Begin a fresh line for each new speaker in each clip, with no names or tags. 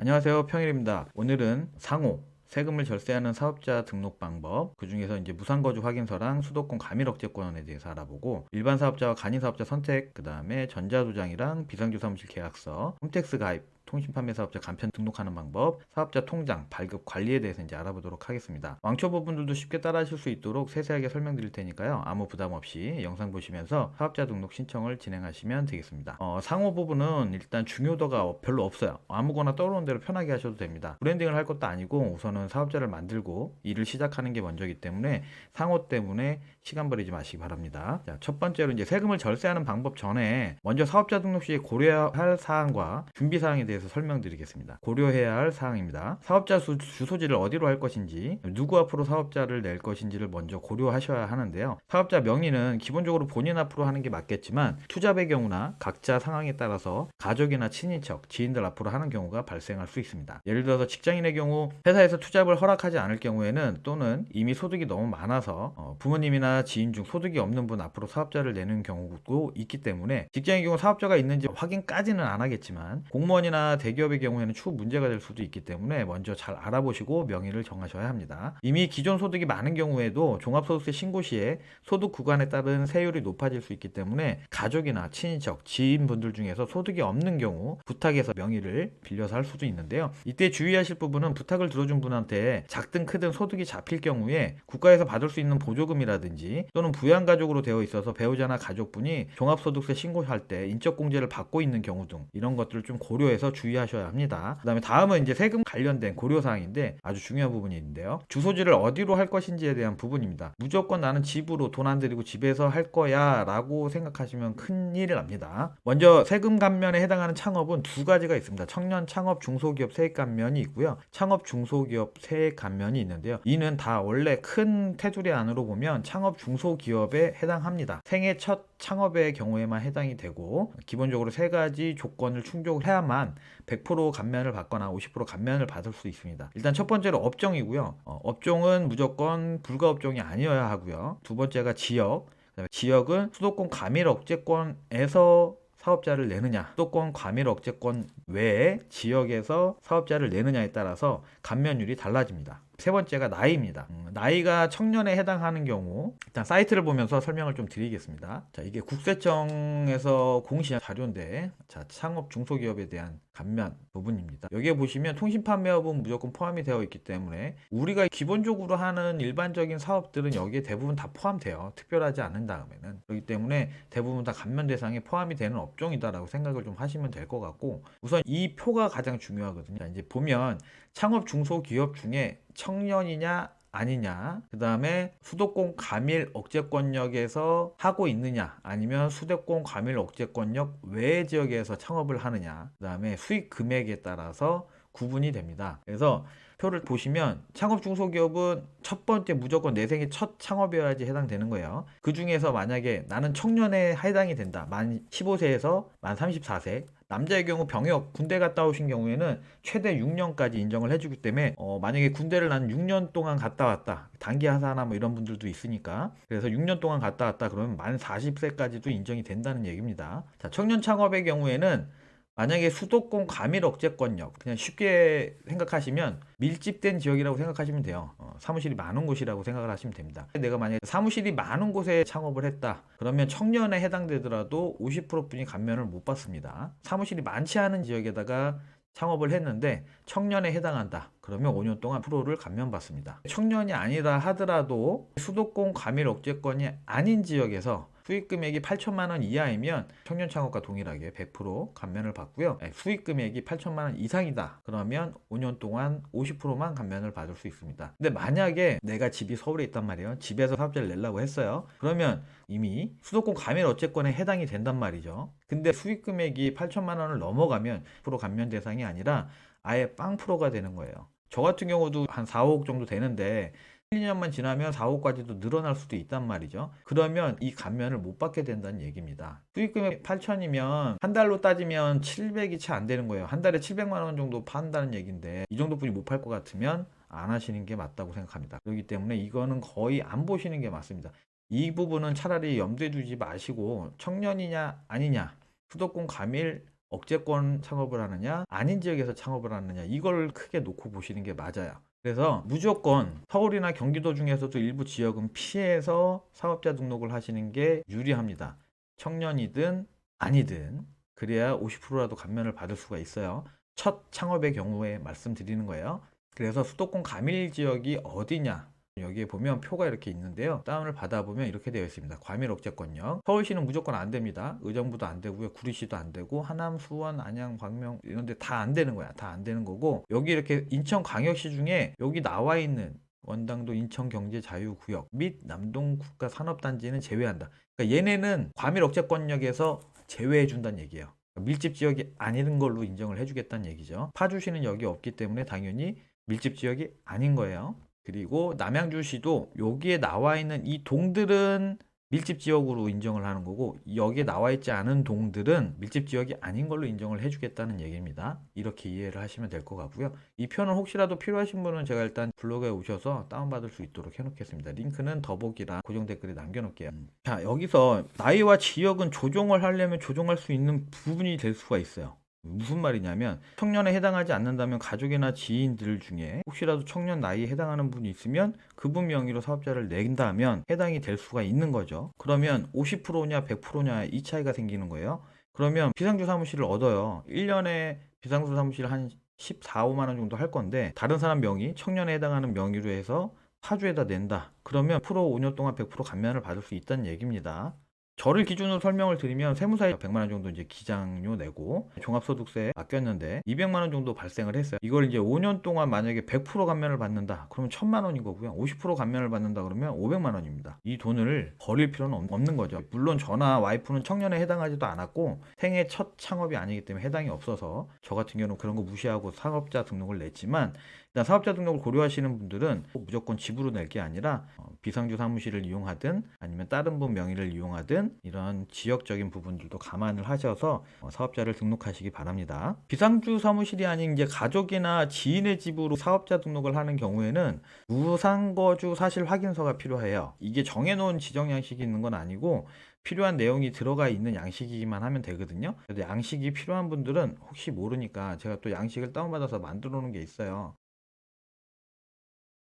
안녕하세요. 평일입니다. 오늘은 상호, 세금을 절세하는 사업자 등록 방법, 그 중에서 이제 무상거주 확인서랑 수도권 과밀 억제권에 대해서 알아보고, 일반 사업자와 간이 사업자 선택, 그 다음에 전자도장이랑 비상주 사무실 계약서, 홈택스 가입, 통신 판매 사업자 간편 등록하는 방법, 사업자 통장, 발급 관리에 대해서 이제 알아보도록 하겠습니다. 왕초 부분들도 쉽게 따라하실 수 있도록 세세하게 설명드릴 테니까요. 아무 부담 없이 영상 보시면서 사업자 등록 신청을 진행하시면 되겠습니다. 상호 부분은 일단 중요도가 별로 없어요. 아무거나 떠오르는 대로 편하게 하셔도 됩니다. 브랜딩을 할 것도 아니고 우선은 사업자를 만들고 일을 시작하는 게 먼저이기 때문에 상호 때문에 시간 버리지 마시기 바랍니다. 자, 첫 번째로 이제 세금을 절세하는 방법 전에 먼저 사업자 등록 시 고려할 사항과 준비 사항에 대해서 설명드리겠습니다. 고려해야 할 사항입니다. 사업자 주소지를 어디로 할 것인지, 누구 앞으로 사업자를 낼 것인지를 먼저 고려하셔야 하는데요. 사업자 명의는 기본적으로 본인 앞으로 하는 게 맞겠지만 투잡의 경우나 각자 상황에 따라서 가족이나 친인척, 지인들 앞으로 하는 경우가 발생할 수 있습니다. 예를 들어서 직장인의 경우 회사에서 투잡을 허락하지 않을 경우에는, 또는 이미 소득이 너무 많아서 부모님이나 지인 중 소득이 없는 분 앞으로 사업자를 내는 경우도 있기 때문에, 직장인 경우 사업자가 있는지 확인까지는 안 하겠지만 공무원이나 대기업의 경우에는 추후 문제가 될 수도 있기 때문에 먼저 잘 알아보시고 명의를 정하셔야 합니다. 이미 기존 소득이 많은 경우에도 종합소득세 신고 시에 소득 구간에 따른 세율이 높아질 수 있기 때문에 가족이나 친인척, 지인분들 중에서 소득이 없는 경우 부탁해서 명의를 빌려서 할 수도 있는데요. 이때 주의하실 부분은, 부탁을 들어준 분한테 작든 크든 소득이 잡힐 경우에 국가에서 받을 수 있는 보조금이라든지, 또는 부양가족으로 되어 있어서 배우자나 가족분이 종합소득세 신고할 때 인적공제를 받고 있는 경우 등 이런 것들을 좀 고려해서 주의하셔야 합니다. 그 다음에 다음은 이제 세금 관련된 고려사항인데 아주 중요한 부분인데요. 주소지를 어디로 할 것인지에 대한 부분입니다. 무조건 나는 집으로 돈 안 들이고 집에서 할 거야 라고 생각하시면 큰일 납니다. 먼저 세금 감면에 해당하는 창업은 두 가지가 있습니다. 청년 창업 중소기업 세액 감면이 있고요, 창업 중소기업 세액 감면이 있는데요. 이는 다 원래 큰 테두리 안으로 보면 창업 중소기업에 해당합니다. 생애 첫 창업의 경우에만 해당이 되고, 기본적으로 세 가지 조건을 충족해야만 100% 감면을 받거나 50% 감면을 받을 수 있습니다. 일단 첫 번째로 업종이고요. 업종은 무조건 불가업종이 아니어야 하고요. 두 번째가 지역. 그다음에 지역은 수도권 과밀 억제권에서 사업자를 내느냐, 수도권 과밀 억제권 외에 지역에서 사업자를 내느냐에 따라서 감면율이 달라집니다. 세 번째가 나이입니다. 나이가 청년에 해당하는 경우, 일단 사이트를 보면서 설명을 좀 드리겠습니다. 자, 이게 국세청에서 공시한 자료인데, 자, 창업 중소기업에 대한 감면 부분입니다. 여기에 보시면 통신 판매업은 무조건 포함이 되어 있기 때문에 우리가 기본적으로 하는 일반적인 사업들은 여기에 대부분 다 포함돼요. 특별하지 않은 다음에는. 그렇기 때문에 대부분 다 감면 대상에 포함이 되는 업종이다라고 생각을 좀 하시면 될 것 같고, 우선 이 표가 가장 중요하거든요. 자, 이제 보면 창업 중소기업 중에 청년이냐 아니냐, 그 다음에 수도권 과밀 억제권역에서 하고 있느냐, 아니면 수도권 과밀 억제권역 외의 지역에서 창업을 하느냐, 그 다음에 수익 금액에 따라서 구분이 됩니다. 그래서 표를 보시면 창업 중소기업은 첫 번째 무조건 내 생애 첫 창업이어야지 해당되는 거예요. 그 중에서 만약에 나는 청년에 해당이 된다, 만 15세에서 만 34세, 남자의 경우 병역, 군대 갔다 오신 경우에는 최대 6년까지 인정을 해주기 때문에, 만약에 군대를 난 6년 동안 갔다 왔다, 단기 하사나 뭐 이런 분들도 있으니까, 그래서 6년 동안 갔다 왔다 그러면 만 40세까지도 인정이 된다는 얘기입니다. 자, 청년 창업의 경우에는 만약에 수도권 과밀 억제권역, 그냥 쉽게 생각하시면 밀집된 지역이라고 생각하시면 돼요. 사무실이 많은 곳이라고 생각을 하시면 됩니다. 내가 만약에 사무실이 많은 곳에 창업을 했다 그러면 청년에 해당되더라도 50%뿐이 감면을 못 받습니다. 사무실이 많지 않은 지역에다가 창업을 했는데 청년에 해당한다 그러면 5년 동안 프로를 감면받습니다. 청년이 아니라 하더라도 수도권 과밀 억제권이 아닌 지역에서 수익 금액이 8천만 원 이하이면 청년 창업과 동일하게 100% 감면을 받고요. 수익 금액이 8천만 원 이상이다 그러면 5년 동안 50%만 감면을 받을 수 있습니다. 근데 만약에 내가 집이 서울에 있단 말이에요. 집에서 사업자를 내려고 했어요. 그러면 이미 수도권 과밀 억제권에 해당이 된단 말이죠. 근데 수익 금액이 8천만 원을 넘어가면 프로 감면 대상이 아니라 아예 빵 프로가 되는 거예요. 저 같은 경우도 한 4, 5억 정도 되는데 1, 2년만 지나면 4, 5억까지도 늘어날 수도 있단 말이죠. 그러면 이 감면을 못 받게 된다는 얘기입니다. 수익금액 8천이면 한 달로 따지면 700이 채 안 되는 거예요. 한 달에 700만 원 정도 판다는 얘기인데, 이 정도 분이 못 팔 것 같으면 안 하시는 게 맞다고 생각합니다. 그렇기 때문에 이거는 거의 안 보시는 게 맞습니다. 이 부분은 차라리 염두에 두지 마시고 청년이냐 아니냐, 수도권 과밀 억제권 창업을 하느냐 아닌 지역에서 창업을 하느냐 이걸 크게 놓고 보시는 게 맞아요. 그래서 무조건 서울이나 경기도 중에서도 일부 지역은 피해서 사업자 등록을 하시는 게 유리합니다. 청년이든 아니든 그래야 50%라도 감면을 받을 수가 있어요. 첫 창업의 경우에 말씀드리는 거예요. 그래서 수도권 과밀 지역이 어디냐, 여기에 보면 표가 이렇게 있는데요. 다운을 받아보면 이렇게 되어 있습니다. 과밀 억제권역. 서울시는 무조건 안 됩니다. 의정부도 안 되고요. 구리시도 안 되고 하남, 수원, 안양, 광명 이런 데 다 안 되는 거야. 다 안 되는 거고, 여기 이렇게 인천광역시 중에 여기 나와 있는 원당도 인천경제자유구역 및 남동국가산업단지는 제외한다. 그러니까 얘네는 과밀 억제권역에서 제외해 준다는 얘기예요. 밀집 지역이 아닌 걸로 인정을 해주겠다는 얘기죠. 파주시는 여기 없기 때문에 당연히 밀집 지역이 아닌 거예요. 그리고 남양주시도 여기에 나와 있는 이 동들은 밀집 지역으로 인정을 하는 거고, 여기에 나와 있지 않은 동들은 밀집 지역이 아닌 걸로 인정을 해주겠다는 얘기입니다. 이렇게 이해를 하시면 될 것 같고요. 이 표는 혹시라도 필요하신 분은 제가 일단 블로그에 오셔서 다운받을 수 있도록 해놓겠습니다. 링크는 더보기랑 고정 댓글에 남겨놓을게요. 자, 여기서 나이와 지역은 조정을 하려면 조정할 수 있는 부분이 될 수가 있어요. 무슨 말이냐면, 청년에 해당하지 않는다면 가족이나 지인들 중에 혹시라도 청년 나이에 해당하는 분이 있으면 그분 명의로 사업자를 낸다면 해당이 될 수가 있는 거죠. 그러면 50%냐 100%냐 이 차이가 생기는 거예요. 그러면 비상주 사무실을 얻어요. 1년에 비상주 사무실 한 14, 5만 원 정도 할 건데, 다른 사람 명의, 청년에 해당하는 명의로 해서 파주에다 낸다. 그러면 프로 5년 동안 100% 감면을 받을 수 있다는 얘기입니다. 저를 기준으로 설명을 드리면 세무사에 100만 원 정도 이제 기장료 내고 종합소득세 아꼈는데 200만 원 정도 발생을 했어요. 이걸 이제 5년 동안 만약에 100% 감면을 받는다. 그러면 1000만 원인 거고요. 50% 감면을 받는다 그러면 500만 원입니다. 이 돈을 버릴 필요는 없는 거죠. 물론 저나 와이프는 청년에 해당하지도 않았고 생애 첫 창업이 아니기 때문에 해당이 없어서 저 같은 경우는 그런 거 무시하고 사업자 등록을 냈지만, 일단 사업자 등록을 고려하시는 분들은 무조건 집으로 낼 게 아니라 비상주 사무실을 이용하든 아니면 다른 분 명의를 이용하든 이런 지역적인 부분들도 감안을 하셔서 사업자를 등록하시기 바랍니다. 비상주 사무실이 아닌 이제 가족이나 지인의 집으로 사업자 등록을 하는 경우에는 무상거주 사실 확인서가 필요해요. 이게 정해놓은 지정 양식이 있는 건 아니고 필요한 내용이 들어가 있는 양식이기만 하면 되거든요. 그래서 양식이 필요한 분들은 혹시 모르니까 제가 또 양식을 다운받아서 만들어 놓은 게 있어요.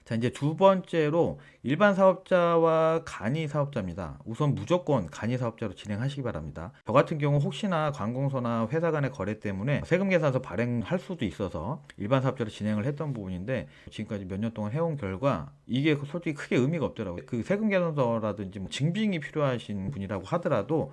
자, 이제 두 번째로 일반 사업자와 간이 사업자입니다. 우선 무조건 간이 사업자로 진행하시기 바랍니다. 저 같은 경우 혹시나 관공서나 회사 간의 거래 때문에 세금 계산서 발행할 수도 있어서 일반 사업자로 진행을 했던 부분인데, 지금까지 몇 년 동안 해온 결과 이게 솔직히 크게 의미가 없더라고요. 그 세금 계산서라든지 뭐 증빙이 필요하신 분이라고 하더라도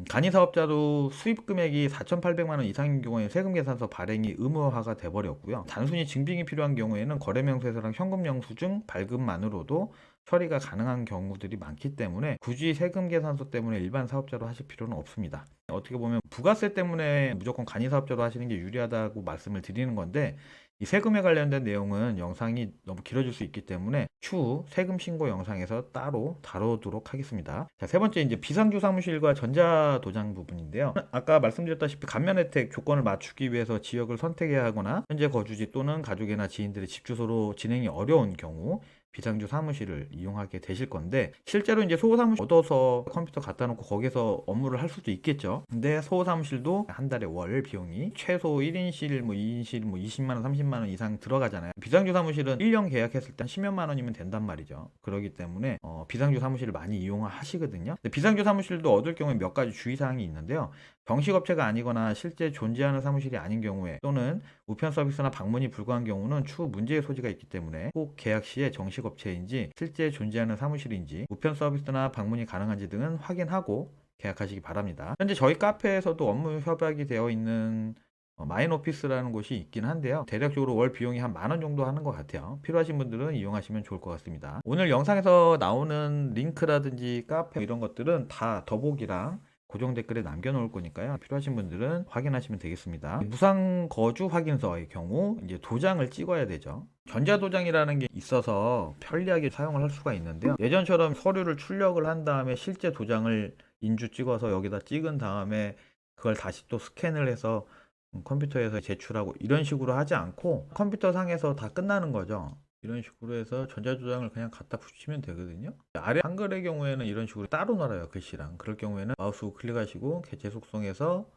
간이 사업자도 수입 금액이 4,800만 원 이상인 경우에 세금 계산서 발행이 의무화가 돼버렸고요. 단순히 증빙이 필요한 경우에는 거래명세서랑 현금 영수증 발급만으로도 처리가 가능한 경우들이 많기 때문에 굳이 세금 계산서 때문에 일반 사업자로 하실 필요는 없습니다. 어떻게 보면 부가세 때문에 무조건 간이 사업자로 하시는 게 유리하다고 말씀을 드리는 건데, 이 세금에 관련된 내용은 영상이 너무 길어질 수 있기 때문에 추후 세금 신고 영상에서 따로 다루도록 하겠습니다. 자, 세 번째 이제 비상주 사무실과 전자도장 부분인데요. 아까 말씀드렸다시피 감면 혜택 조건을 맞추기 위해서 지역을 선택해야 하거나 현재 거주지 또는 가족이나 지인들의 집 주소로 진행이 어려운 경우 비상주 사무실을 이용하게 되실 건데, 실제로 이제 소호사무실 얻어서 컴퓨터 갖다 놓고 거기서 업무를 할 수도 있겠죠. 근데 소호사무실도 한 달에 월 비용이 최소 1인실, 뭐 2인실, 뭐 20만 원, 30만 원 이상 들어가잖아요. 비상주 사무실은 1년 계약했을 때 10몇만 원이면 된단 말이죠. 그렇기 때문에 비상주 사무실을 많이 이용하시거든요. 근데 비상주 사무실도 얻을 경우에 몇 가지 주의사항이 있는데요. 정식업체가 아니거나 실제 존재하는 사무실이 아닌 경우에, 또는 우편 서비스나 방문이 불가한 경우는 추후 문제의 소지가 있기 때문에 꼭 계약 시에 정식업체인지 실제 존재하는 사무실인지 우편 서비스나 방문이 가능한지 등은 확인하고 계약하시기 바랍니다. 현재 저희 카페에서도 업무 협약이 되어 있는 마인오피스라는 곳이 있긴 한데요. 대략적으로 월 비용이 한 10,000원 정도 하는 것 같아요. 필요하신 분들은 이용하시면 좋을 것 같습니다. 오늘 영상에서 나오는 링크라든지 카페 이런 것들은 다 더보기랑 고정 댓글에 남겨놓을 거니까요. 필요하신 분들은 확인하시면 되겠습니다. 무상 거주 확인서의 경우 이제 도장을 찍어야 되죠. 전자도장이라는 게 있어서 편리하게 사용을 할 수가 있는데요. 예전처럼 서류를 출력을 한 다음에 실제 도장을 인주 찍어서 여기다 찍은 다음에 그걸 다시 또 스캔을 해서 컴퓨터에서 제출하고 이런 식으로 하지 않고 컴퓨터 상에서 다 끝나는 거죠. 이런 식으로 해서 전자도장을 그냥 갖다 붙이면 되거든요. 아래 한글의 경우에는 이런 식으로 따로 놀아요, 글씨랑. 그럴 경우에는 마우스 우클릭하시고 개체 속성에서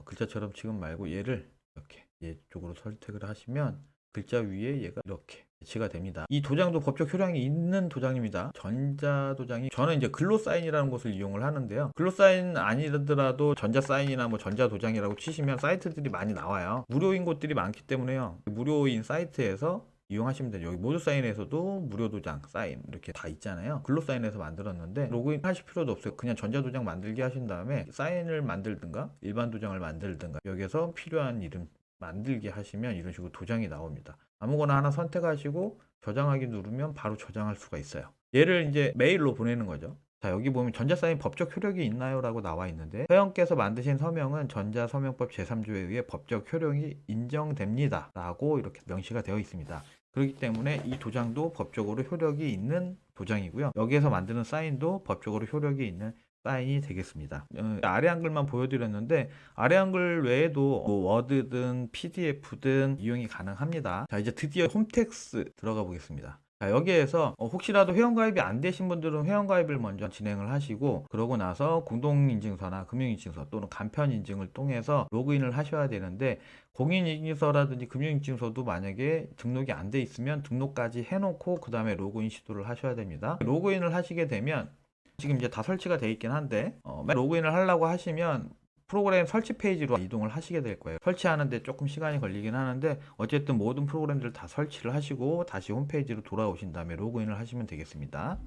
글자처럼 지금 말고 얘를 이렇게 얘 쪽으로 선택을 하시면 글자 위에 얘가 이렇게 배치가 됩니다. 이 도장도 법적 효력이 있는 도장입니다. 전자도장이 저는 이제 글로사인이라는 것을 이용을 하는데요. 글로사인 아니더라도 전자사인이나 뭐 전자도장이라고 치시면 사이트들이 많이 나와요. 무료인 곳들이 많기 때문에요. 무료인 사이트에서 이용하시면 돼요. 여기 모드사인에서도 무료 도장, 사인 이렇게 다 있잖아요. 글로사인에서 만들었는데 로그인 하실 필요도 없어요. 그냥 전자도장 만들기 하신 다음에 사인을 만들든가 일반 도장을 만들든가 여기서 필요한 이름 만들기 하시면 이런 식으로 도장이 나옵니다. 아무거나 하나 선택하시고 저장하기 누르면 바로 저장할 수가 있어요. 얘를 이제 메일로 보내는 거죠. 자, 여기 보면 전자사인 법적 효력이 있나요? 라고 나와 있는데 회원께서 만드신 서명은 전자서명법 제3조에 의해 법적 효력이 인정됩니다. 라고 이렇게 명시가 되어 있습니다. 그렇기 때문에 이 도장도 법적으로 효력이 있는 도장이고요. 여기에서 만드는 사인도 법적으로 효력이 있는 사인이 되겠습니다. 아래 한글만 보여드렸는데 아래 한글 외에도 뭐 워드든 PDF든 이용이 가능합니다. 자, 이제 드디어 홈택스 들어가 보겠습니다. 자, 여기에서 혹시라도 회원가입이 안 되신 분들은 회원가입을 먼저 진행을 하시고 그러고 나서 공동인증서나 금융인증서 또는 간편인증을 통해서 로그인을 하셔야 되는데 공인인증서라든지 금융인증서도 만약에 등록이 안 돼 있으면 등록까지 해놓고 그 다음에 로그인 시도를 하셔야 됩니다. 로그인을 하시게 되면 지금 이제 다 설치가 돼 있긴 한데 로그인을 하려고 하시면 프로그램 설치 페이지로 이동을 하시게 될 거예요. 설치하는데 조금 시간이 걸리긴 하는데 어쨌든 모든 프로그램들을 다 설치를 하시고 다시 홈페이지로 돌아오신 다음에 로그인을 하시면 되겠습니다.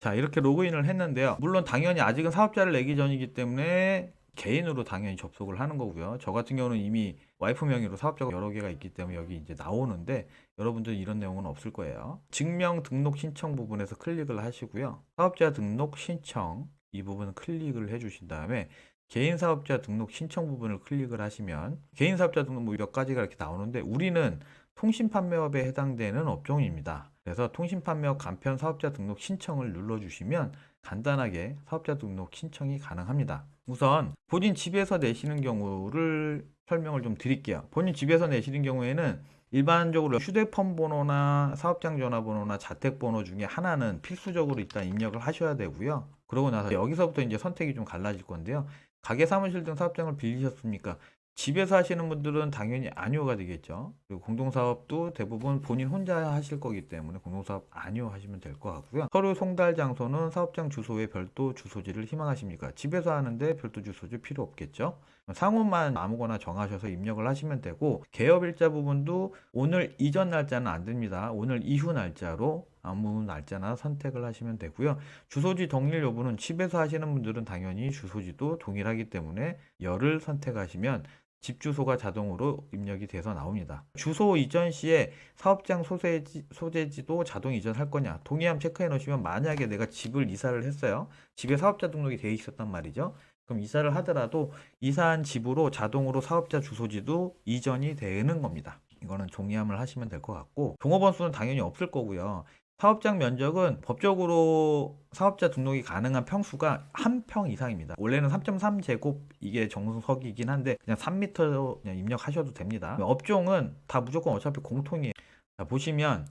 자, 이렇게 로그인을 했는데요. 물론 당연히 아직은 사업자를 내기 전이기 때문에 개인으로 당연히 접속을 하는 거고요. 저 같은 경우는 이미 와이프 명의로 사업자가 여러 개가 있기 때문에 여기 이제 나오는데 여러분들 이런 내용은 없을 거예요. 증명 등록 신청 부분에서 클릭을 하시고요. 사업자 등록 신청 이 부분 클릭을 해주신 다음에 개인 사업자 등록 신청 부분을 클릭을 하시면 개인 사업자 등록 뭐 몇 가지가 이렇게 나오는데 우리는 통신판매업에 해당되는 업종입니다. 그래서 통신판매업 간편 사업자 등록 신청을 눌러주시면 간단하게 사업자 등록 신청이 가능합니다. 우선 본인 집에서 내시는 경우를 설명을 좀 드릴게요. 본인 집에서 내시는 경우에는 일반적으로 휴대폰 번호나 사업장 전화번호나 자택번호 중에 하나는 필수적으로 일단 입력을 하셔야 되고요. 그러고 나서 여기서부터 이제 선택이 좀 갈라질 건데요. 가게 사무실 등 사업장을 빌리셨습니까? 집에서 하시는 분들은 당연히 아니오가 되겠죠. 그리고 공동사업도 대부분 본인 혼자 하실 거기 때문에 공동사업 아니오 하시면 될 것 같고요. 서류 송달 장소는 사업장 주소에 별도 주소지를 희망하십니까? 집에서 하는데 별도 주소지 필요 없겠죠. 상호만 아무거나 정하셔서 입력을 하시면 되고 개업일자 부분도 오늘 이전 날짜는 안 됩니다. 오늘 이후 날짜로 아무 날짜나 선택을 하시면 되고요. 주소지 동일 여부는 집에서 하시는 분들은 당연히 주소지도 동일하기 때문에 열을 선택하시면 집 주소가 자동으로 입력이 돼서 나옵니다. 주소 이전 시에 사업장 소재지도 자동 이전할 거냐 동의함 체크해 놓으시면 만약에 내가 집을 이사를 했어요. 집에 사업자 등록이 돼 있었단 말이죠. 그럼 이사를 하더라도 이사한 집으로 자동으로 사업자 주소지도 이전이 되는 겁니다. 이거는 동의함을 하시면 될 것 같고 종업원 수는 당연히 없을 거고요. 사업장 면적은 법적으로 사업자 등록이 가능한 평수가 한 평 이상입니다. 원래는 3.3제곱 이게 정석이긴 한데 그냥 3m 그냥 입력하셔도 됩니다. 업종은 다 무조건 어차피 공통이에요. 자, 보시면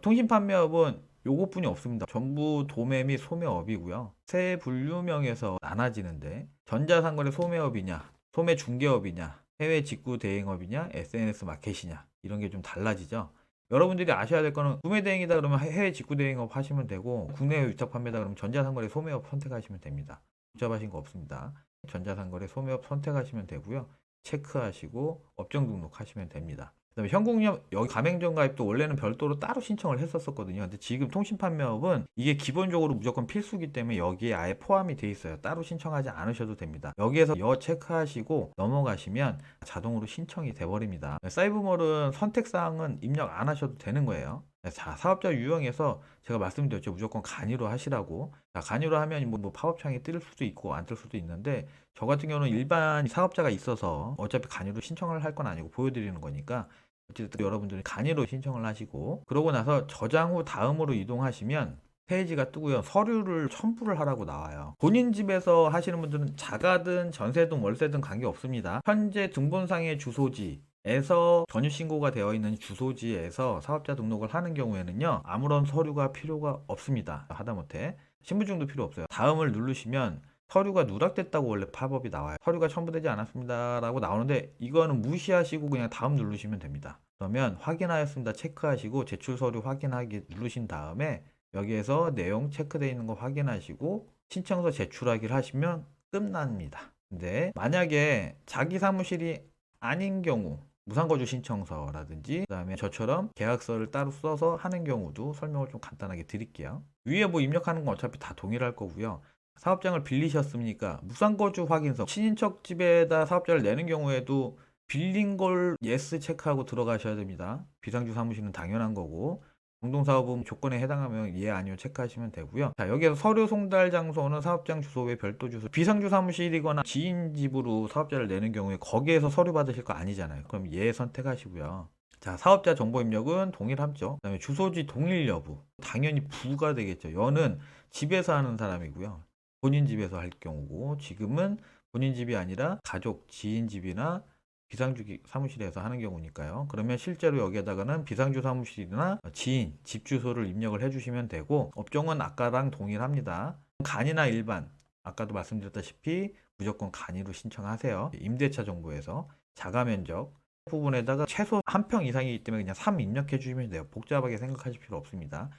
통신판매업은 요것뿐이 없습니다. 전부 도매 및 소매업이고요. 세 분류명에서 나눠지는데 전자상거래 소매업이냐, 소매 중개업이냐, 해외 직구 대행업이냐, SNS 마켓이냐 이런 게 좀 달라지죠. 여러분들이 아셔야 될 거는 구매 대행이다 그러면 해외 직구 대행업 하시면 되고 국내외 위탁 판매다 그러면 전자상거래 소매업 선택하시면 됩니다. 복잡하신 거 없습니다. 전자상거래 소매업 선택하시면 되고요. 체크하시고 업종 등록하시면 됩니다. 그다음에 현금융 여기 가맹점 가입도 원래는 별도로 따로 신청을 했었거든요. 근데 지금 통신판매업은 이게 기본적으로 무조건 필수기 때문에 여기에 아예 포함이 돼 있어요. 따로 신청하지 않으셔도 됩니다. 여기에서 체크하시고 넘어가시면 자동으로 신청이 돼 버립니다. 사이버몰은 선택사항은 입력 안 하셔도 되는 거예요. 자, 사업자 유형에서 제가 말씀드렸죠. 무조건 간이로 하시라고. 자, 간이로 하면 뭐 팝업창이 뜰 수도 있고 안 뜰 수도 있는데 저 같은 경우는 일반 사업자가 있어서 어차피 간이로 신청을 할 건 아니고 보여드리는 거니까 어쨌든 여러분들이 간이로 신청을 하시고 그러고 나서 저장 후 다음으로 이동하시면 페이지가 뜨고요. 서류를 첨부를 하라고 나와요. 본인 집에서 하시는 분들은 자가든 전세든 월세든 관계없습니다. 현재 등본상의 주소지에서 전입신고가 되어 있는 주소지에서 사업자 등록을 하는 경우에는요. 아무런 서류가 필요가 없습니다. 하다못해 신분증도 필요 없어요. 다음을 누르시면 서류가 누락됐다고 원래 팝업이 나와요. 서류가 첨부되지 않았습니다 라고 나오는데 이거는 무시하시고 그냥 다음 누르시면 됩니다. 그러면 확인하였습니다 체크하시고 제출 서류 확인하기 누르신 다음에 여기에서 내용 체크되어 있는 거 확인하시고 신청서 제출하기를 하시면 끝납니다. 근데 만약에 자기 사무실이 아닌 경우 무상거주 신청서라든지 그다음에 저처럼 계약서를 따로 써서 하는 경우도 설명을 좀 간단하게 드릴게요. 위에 뭐 입력하는 건 어차피 다 동일할 거고요. 사업장을 빌리셨습니까? 무상거주 확인서 친인척 집에다 사업자를 내는 경우에도 빌린 걸 예스 체크하고 들어가셔야 됩니다. 비상주 사무실은 당연한 거고 공동사업은 조건에 해당하면 예 아니요 체크하시면 되고요. 자, 여기에서 서류 송달 장소는 사업장 주소 외 별도 주소. 비상주 사무실이거나 지인 집으로 사업자를 내는 경우에 거기에서 서류 받으실 거 아니잖아요. 그럼 예 선택하시고요. 자, 사업자 정보 입력은 동일하죠. 그다음에 주소지 동일 여부. 당연히 부가 되겠죠. 여는 집에서 하는 사람이고요. 본인 집에서 할 경우고 지금은 본인 집이 아니라 가족, 지인 집이나 비상주 사무실에서 하는 경우니까요. 그러면 실제로 여기에다가는 비상주 사무실이나 지인, 집 주소를 입력을 해주시면 되고 업종은 아까랑 동일합니다. 간이나 일반, 아까도 말씀드렸다시피 무조건 간이로 신청하세요. 임대차 정보에서 자가면적 부분에다가 최소 한 평 이상이기 때문에 그냥 3 입력해 주시면 돼요. 복잡하게 생각하실 필요 없습니다.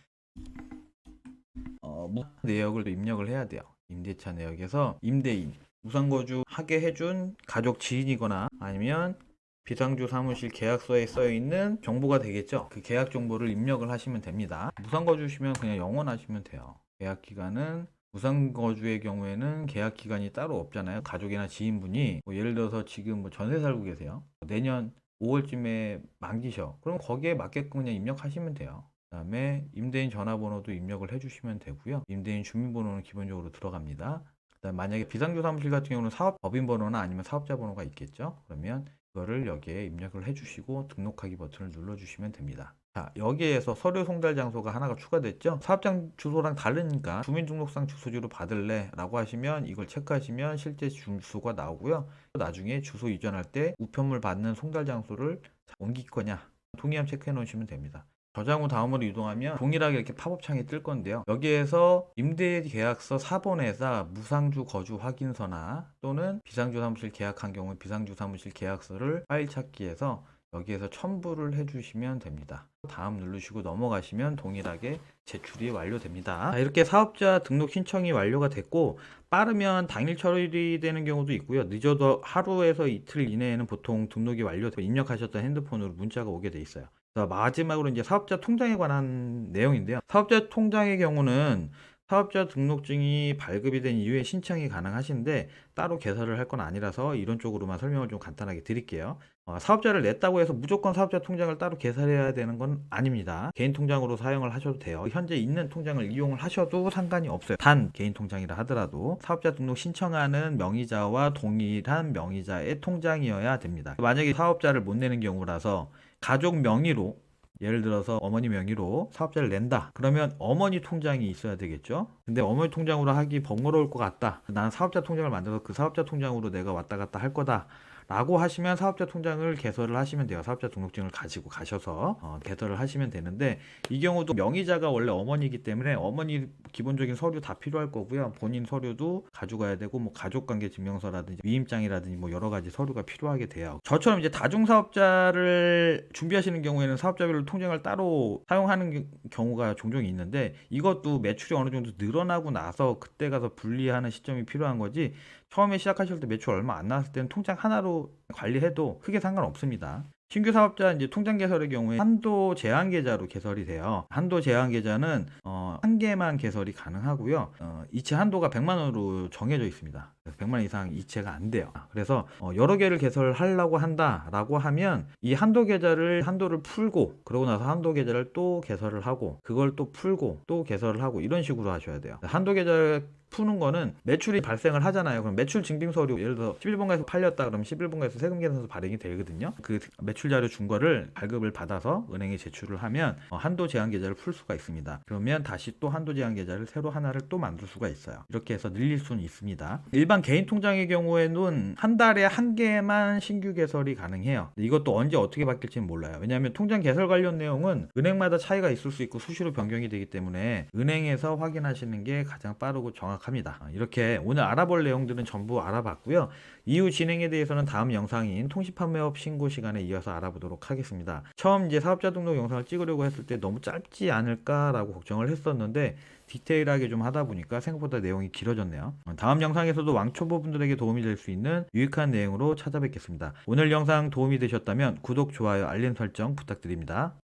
내역을 입력을 해야 돼요. 임대차 내역에서 임대인, 무상거주 하게 해준 가족 지인이거나 아니면 비상주 사무실 계약서에 써있는 정보가 되겠죠. 그 계약 정보를 입력을 하시면 됩니다. 무상거주시면 그냥 영원하시면 돼요. 계약기간은 무상거주의 경우에는 계약기간이 따로 없잖아요. 가족이나 지인분이 뭐 예를 들어서 지금 뭐 전세 살고 계세요. 내년 5월쯤에 만기셔. 그럼 거기에 맞게끔 그냥 입력하시면 돼요. 그 다음에 임대인 전화번호도 입력을 해주시면 되고요. 임대인 주민번호는 기본적으로 들어갑니다. 그다음 만약에 비상주 사무실 같은 경우는 사업 법인 번호나 아니면 사업자 번호가 있겠죠. 그러면 이거를 여기에 입력을 해주시고 등록하기 버튼을 눌러주시면 됩니다. 자, 여기에서 서류 송달 장소가 하나가 추가됐죠. 사업장 주소랑 다르니까 주민등록상 주소지로 받을래 라고 하시면 이걸 체크하시면 실제 주소가 나오고요. 나중에 주소 이전할 때 우편물 받는 송달 장소를 옮길 거냐 동의함 체크해 놓으시면 됩니다. 저장 후 다음으로 이동하면 동일하게 이렇게 팝업창이 뜰 건데요. 여기에서 임대계약서 4번에서 무상주 거주 확인서나 또는 비상주 사무실 계약한 경우 비상주 사무실 계약서를 파일 찾기에서 여기에서 첨부를 해주시면 됩니다. 다음 누르시고 넘어가시면 동일하게 제출이 완료됩니다. 자, 이렇게 사업자 등록 신청이 완료가 됐고 빠르면 당일 처리되는 경우도 있고요. 늦어도 하루에서 이틀 이내에는 보통 등록이 완료되고 입력하셨던 핸드폰으로 문자가 오게 돼 있어요. 자, 마지막으로 이제 사업자 통장에 관한 내용인데요. 사업자 통장의 경우는 사업자 등록증이 발급이 된 이후에 신청이 가능하신데 따로 개설을 할 건 아니라서 이런 쪽으로만 설명을 좀 간단하게 드릴게요. 사업자를 냈다고 해서 무조건 사업자 통장을 따로 개설해야 되는 건 아닙니다. 개인 통장으로 사용을 하셔도 돼요. 현재 있는 통장을 이용을 하셔도 상관이 없어요. 단 개인 통장이라 하더라도 사업자 등록 신청하는 명의자와 동일한 명의자의 통장이어야 됩니다. 만약에 사업자를 못 내는 경우라서 가족 명의로 예를 들어서 어머니 명의로 사업자를 낸다. 그러면 어머니 통장이 있어야 되겠죠. 근데 어머니 통장으로 하기 번거로울 것 같다. 나는 사업자 통장을 만들어서 그 사업자 통장으로 내가 왔다 갔다 할 거다. 라고 하시면 사업자 통장을 개설을 하시면 돼요. 사업자 등록증을 가지고 가셔서 개설을 하시면 되는데 이 경우도 명의자가 원래 어머니이기 때문에 어머니 기본적인 서류 다 필요할 거고요. 본인 서류도 가져가야 되고 뭐 가족관계 증명서라든지 위임장이라든지 뭐 여러 가지 서류가 필요하게 돼요. 저처럼 이제 다중사업자를 준비하시는 경우에는 사업자별로 통장을 따로 사용하는 경우가 종종 있는데 이것도 매출이 어느 정도 늘어나고 나서 그때 가서 분리하는 시점이 필요한 거지 처음에 시작하실 때 매출 얼마 안 나왔을 때는 통장 하나로 관리해도 크게 상관없습니다. 신규 사업자 이제 통장 개설의 경우에 한도 제한 계좌로 개설이 돼요. 한도 제한 계좌는 한 개만 개설이 가능하고요. 이체 한도가 100만 원으로 정해져 있습니다. 100만 원 이상 이체가 안 돼요. 그래서 여러 개를 개설하려고 한다라고 하면 이 한도 계좌를 한도를 풀고 그러고 나서 한도 계좌를 또 개설을 하고 그걸 또 풀고 또 개설을 하고 이런 식으로 하셔야 돼요. 한도 계좌를 푸는 거는 매출이 발생을 하잖아요. 그럼 매출 증빙 서류 예를 들어 11번가에서 팔렸다 그러면 11번가에서 세금 계산서 발행이 되거든요. 그 매출 자료 준 거를 발급을 받아서 은행에 제출을 하면 한도 제한 계좌를 풀 수가 있습니다. 그러면 다시 또 한도 제한 계좌를 새로 하나를 또 만들 수가 있어요. 이렇게 해서 늘릴 수는 있습니다. 일반 개인 통장의 경우에는 한 달에 한 개만 신규 개설이 가능해요. 이것도 언제 어떻게 바뀔지는 몰라요. 왜냐하면 통장 개설 관련 내용은 은행마다 차이가 있을 수 있고 수시로 변경이 되기 때문에 은행에서 확인하시는 게 가장 빠르고 정확합니다. 합니다. 이렇게 오늘 알아볼 내용들은 전부 알아봤고요. 이후 진행에 대해서는 다음 영상인 통신판매업 신고 시간에 이어서 알아보도록 하겠습니다. 처음 이제 사업자 등록 영상을 찍으려고 했을 때 너무 짧지 않을까라고 걱정을 했었는데 디테일하게 좀 하다 보니까 생각보다 내용이 길어졌네요. 다음 영상에서도 왕초보분들에게 도움이 될 수 있는 유익한 내용으로 찾아뵙겠습니다. 오늘 영상 도움이 되셨다면 구독, 좋아요, 알림 설정 부탁드립니다.